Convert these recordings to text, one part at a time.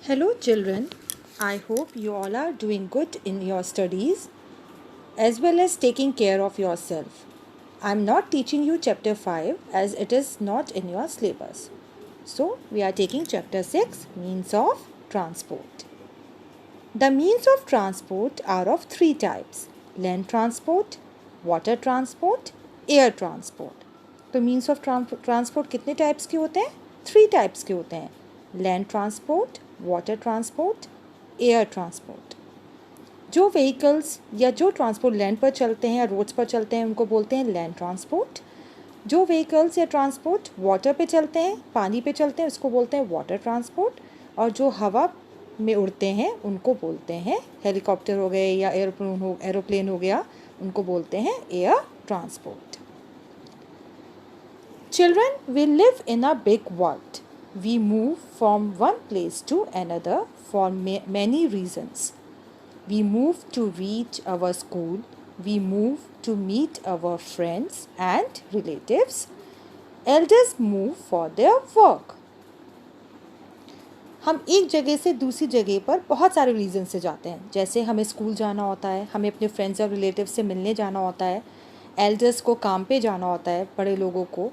Hello, children. I hope you all are doing good in your studies as well as taking care of yourself. I'm not teaching you chapter 5 as it is not in your syllabus. So, we are taking chapter 6 Means of Transport. The means of transport are of three types: land transport, water transport, air transport. तो means of transport कितने types के होते हैं? Three types के होते हैं: land transport, water transport, air transport. जो vehicles या जो ट्रांसपोर्ट लैंड पर चलते हैं या रोड्स पर चलते हैं उनको बोलते हैं लैंड ट्रांसपोर्ट. जो व्हीकल्स या ट्रांसपोर्ट वाटर पे चलते हैं, पानी पे चलते हैं, उसको बोलते हैं वाटर ट्रांसपोर्ट. और जो हवा में उड़ते हैं उनको बोलते हैं, हेलीकॉप्टर हो गए या एरोप्लेन हो गया, उनको बोलते हैं air transport. Children, we live in a big world. We move from one place to another for many reasons. We move to reach our school. We move to meet our friends and relatives. Elders move for their work. हम एक जगह से दूसरी जगह पर बहुत सारे reason से जाते हैं. जैसे हमें स्कूल जाना होता है, हमें अपने फ्रेंड्स और रिलेटिव्स से मिलने जाना होता है, एल्डर्स को काम पे जाना होता है, बड़े लोगों को.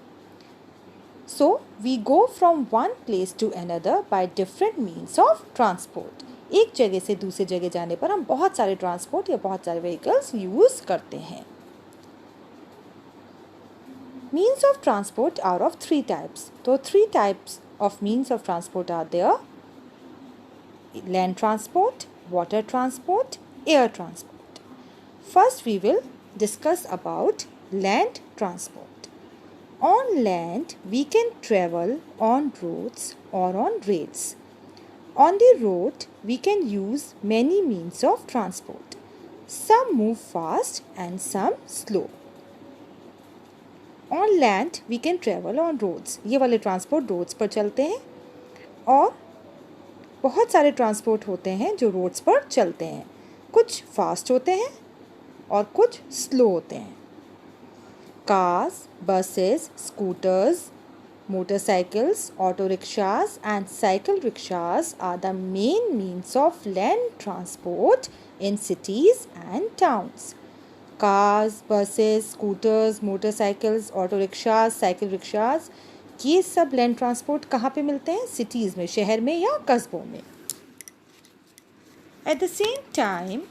So, we go from one place to another by different means of transport. एक जगह से दूसरी जगह जाने पर हम बहुत सारे ट्रांसपोर्ट या बहुत सारे व्हीकल्स यूज़ करते हैं. Means of transport are of three types. तो three types of means of transport are there: land transport, water transport, air transport. First, we will discuss about land transport. On land, we can travel on roads or on rails. On the road, we can use many means of transport. Some move fast and some slow. On land, we can travel on roads. ये वाले transport roads पर चलते हैं और बहुत सारे transport होते हैं जो रोड्स पर चलते हैं. कुछ फास्ट होते हैं और कुछ स्लो होते हैं. Cars, buses, scooters, motorcycles, auto rickshaws and cycle rickshaws are the main means of land transport in cities and towns. Cars, buses, scooters, motorcycles, auto rickshaws, cycle rickshaws, ये सब लैंड ट्रांसपोर्ट कहाँ पे मिलते हैं? Cities में, शहर में या कस्बों में. At the same time,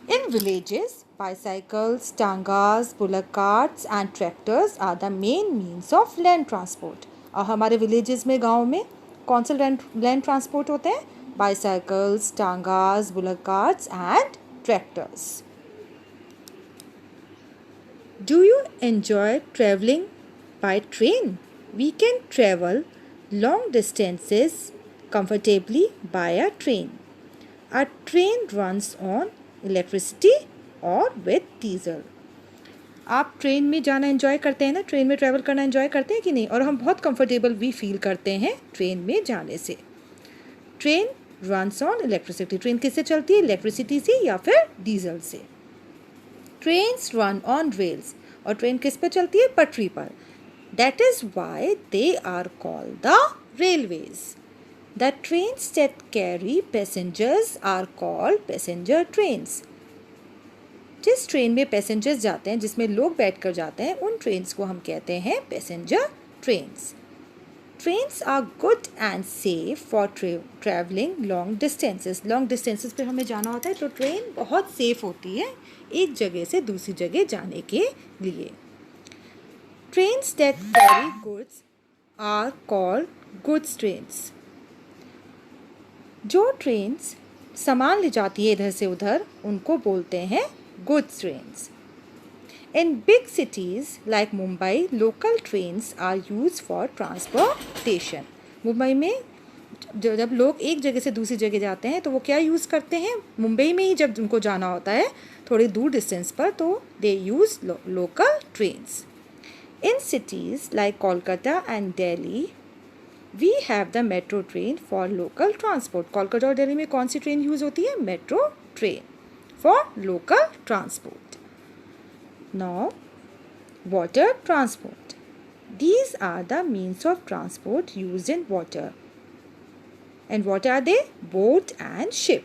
in villages, bicycles, tangas, bullock carts and tractors are the main means of land transport. और हमारे villages में, गाँव में कौन से land transport होते हैं? Bicycles, tangas, bullock carts and tractors. Do you enjoy traveling by train? We can travel long distances comfortably by a train. A train runs on electricity और विथ डीजल. आप train में जाना enjoy करते हैं ना, train में travel करना enjoy करते हैं कि नहीं? और हम बहुत कंफर्टेबल भी फील करते हैं ट्रेन में जाने से. Train runs on electricity. Train किससे चलती है? इलेक्ट्रिसिटी से या फिर डीजल से. Trains run on rails. और ट्रेन किस पर चलती है? पटरी पर. That is why they are called the railways. The trains that carry passengers are called passenger trains. जिस ट्रेन में पैसेंजर्स जाते हैं, जिसमें लोग बैठकर जाते हैं, उन ट्रेन्स को हम कहते हैं passenger trains. Trains are good and safe for travelling long distances. Long distances पे हमें जाना होता है तो ट्रेन बहुत सेफ होती है एक जगह से दूसरी जगह जाने के लिए. Trains that carry goods are called goods trains. जो ट्रेन्स सामान ले जाती है इधर से उधर उनको बोलते हैं goods trains. In big cities like Mumbai, local trains are use for transportation. Mumbai में जब लोग एक जगह से दूसरी जगह जाते हैं तो वो क्या यूज़ करते हैं? मुंबई में ही जब उनको जाना होता है थोड़ी दूर डिस्टेंस पर तो they use local trains. In cities like Kolkata and Delhi We have the metro train for local transport. Kolkata और दिल्ली में कौन सी ट्रेन यूज़ होती है? Metro train for local transport. Now, water transport. These are the means of transport used in water. And what are they? Boat and ship.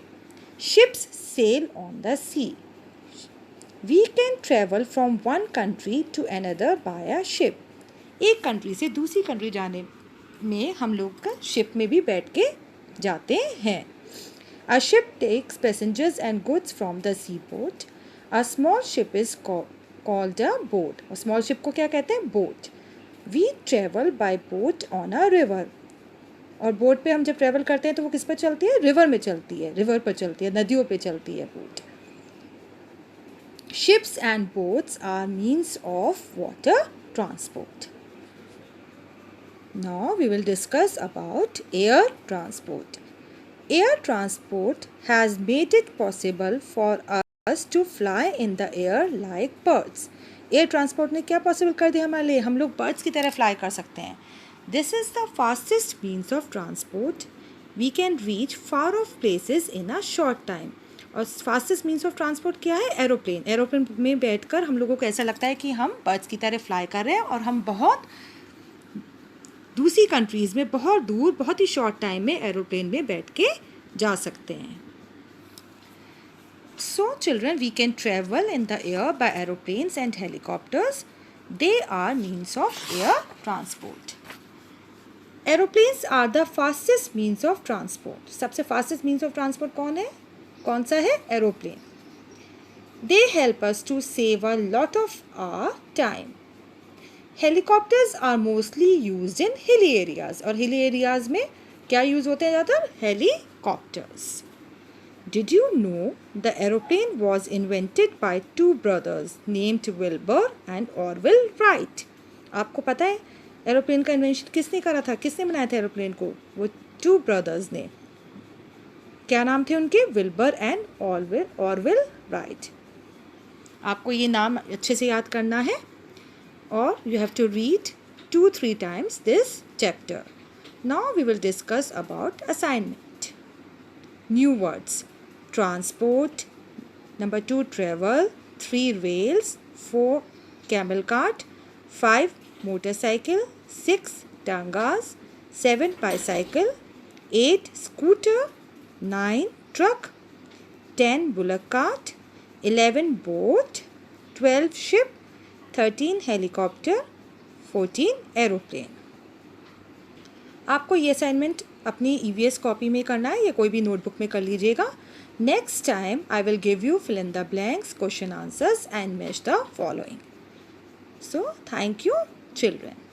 Ships sail on the sea. We can travel from one country to another by a ship. एक country से दूसरी country जाने में हम लोग का ship में भी बैठ के जाते हैं. A ship takes passengers and goods from the seaport. A small ship is called a boat. और small ship को क्या कहते हैं? Boat. We travel by boat on a river. और बोट पे हम जब ट्रैवल करते हैं तो वो किस पर चलती है? रिवर में चलती है, रिवर पर चलती है, नदियों पे चलती है boat. Ships and boats are means of water transport. Now we will discuss about air transport. Air transport has made it possible for us to fly in the air like birds. Air transport ने क्या possible कर दिया हमारे लिए? हम लोग birds की तरह fly कर सकते हैं. This is the fastest means of transport. We can reach far off places in a short time. और fastest means of transport क्या है? एरोप्लेन. एरोप्लेन में बैठकर हम लोगों को ऐसा लगता है कि हम birds की तरह fly कर रहे हैं और हम बहुत दूसरी कंट्रीज़ में बहुत दूर बहुत ही शॉर्ट टाइम में एरोप्लेन में बैठ के जा सकते हैं. So children, we can travel in the air by aeroplanes and helicopters. They are means of air transport. Aeroplanes are the fastest means of transport. सबसे fastest means of transport कौन है? कौन सा है? Aeroplane. They help us to save a lot of our time. Helicopters are mostly used in hilly areas. और hilly areas में क्या use होते हैं ज़्यादातर? Helicopters. Did you know the aeroplane was invented by two brothers named Wilbur and Orville Wright? आपको पता है aeroplane का इन्वेंशन किसने करा था? किसने बनाया था एरोप्लेन को? वो टू ब्रदर्स ने. क्या नाम थे उनके? Wilbur and Orville right. आपको ये नाम अच्छे से याद करना है. Or you have to read 2-3 times this chapter. Now we will discuss about assignment. New words. Transport. Number 2, travel. 3, rails. 4, camel cart. 5, motorcycle. 6, tangas. 7, bicycle. 8, scooter. 9, truck. 10, bullock cart. 11, boat. 12, ship. 13, helicopter. 14, aeroplane. आपको ये assignment अपनी EVS copy में करना है या कोई भी notebook में कर लीजिएगा. Next time I will give you fill in the blanks, question answers and match the following. So thank you children.